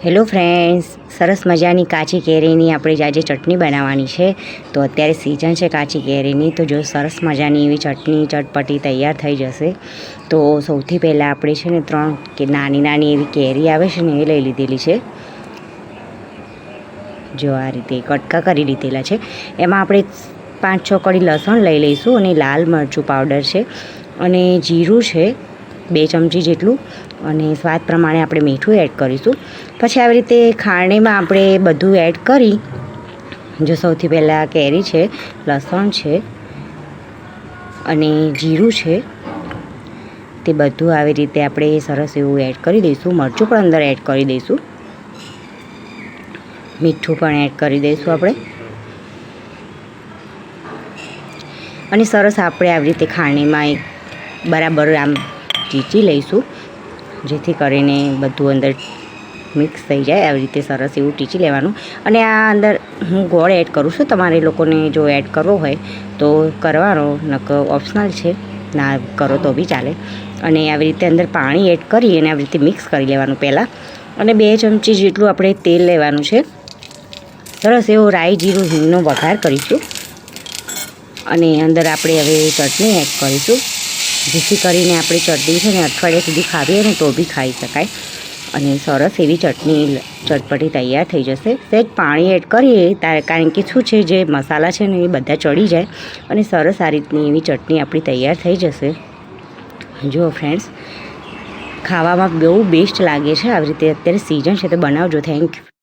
Hello friends, સરસ મજાની કાચી કેરીની આપણે આજે ચટણી બનાવવાની છે. તો અત્યારે સિઝન છે કાચી કેરીની, તો જો સરસ મજાની એવી ચટણી ચટપટી તૈયાર થઈ જશે. તો સૌથી પહેલાં આપણે છે ને 3 નાની નાની એવી કેરી આવે છે ને એ લઈ લીધેલી છે. જો આ રીતે કટકા કરી લીધેલા છે. એમાં આપણે 5-6 કળી લસણ લઈ લઈશું અને લાલ મરચું પાવડર છે અને જીરું છે 2 ચમચી જેટલું, અને સ્વાદ પ્રમાણે આપણે મીઠું એડ કરીશું. પછી આવી રીતે ખારણીમાં આપણે બધું એડ કરી, જો સૌથી પહેલાં કેરી છે, લસણ છે અને જીરું છે, તે બધું આવી રીતે આપણે સરસ એવું એડ કરી દઈશું. મરચું પણ અંદર એડ કરી દઈશું, મીઠું પણ એડ કરી દઈશું આપણે, અને સરસ આપણે આવી રીતે ખારણીમાં બરાબર આમ ચીચી લઈશું, જેથી કરીને બધું અંદર મિક્સ થઈ જાય. આવી રીતે સરસ એવું ટીચી લેવાનું. અને આ અંદર હું ગોળ એડ કરું છું, તમારે લોકોને જો એડ કરવો હોય તો કરવાનો, નકર ઓપ્શનલ છે, ના કરો તો બી ચાલે. અને આવી રીતે અંદર પાણી એડ કરી અને આવી રીતે મિક્સ કરી લેવાનું પહેલાં. અને 2 ચમચી જેટલું આપણે તેલ લેવાનું છે. સરસ એવો રાઈ જીરું હિંગનો વઘાર કરીશું, અને અંદર આપણે હવે ચટણી એડ કરીશું, જેથી કરીને આપણી ચટણી છે ને અઠવાડિયા સુધી ખાવીએ ને તો બી ખાઈ શકાય. અને સરસ એવી ચટણી ચટપટી તૈયાર થઈ જશે. સહેજ પાણી એડ કરીએ કારણ કે શું છે, જે મસાલા છે ને એ બધા ચડી જાય, અને સરસ આ રીતની એવી ચટણી આપણી તૈયાર થઈ જશે. જુઓ ફ્રેન્ડ્સ, ખાવામાં બહુ બેસ્ટ લાગે છે. આવી રીતે અત્યારે સિઝન છે તો બનાવજો. Thank you.